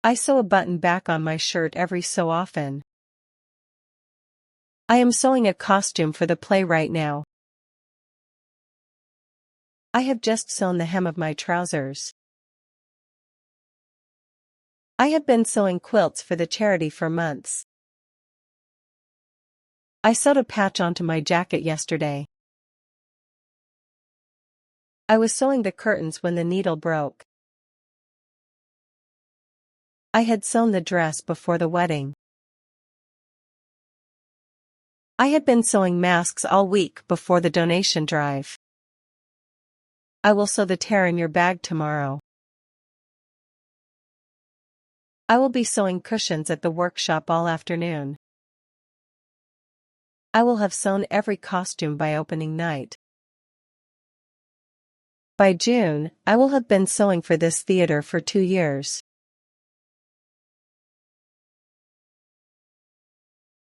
I sew a button back on my shirt every so often. I am sewing a costume for the play right now. I have just sewn the hem of my trousers. I have been sewing quilts for the charity for months. I sewed a patch onto my jacket yesterday. I was sewing the curtains when the needle broke. I had sewn the dress before the wedding. I had been sewing masks all week before the donation drive. I will sew the tear in your bag tomorrow. I will be sewing cushions at the workshop all afternoon. I will have sewn every costume by opening night. By June, I will have been sewing for this theater for 2 years.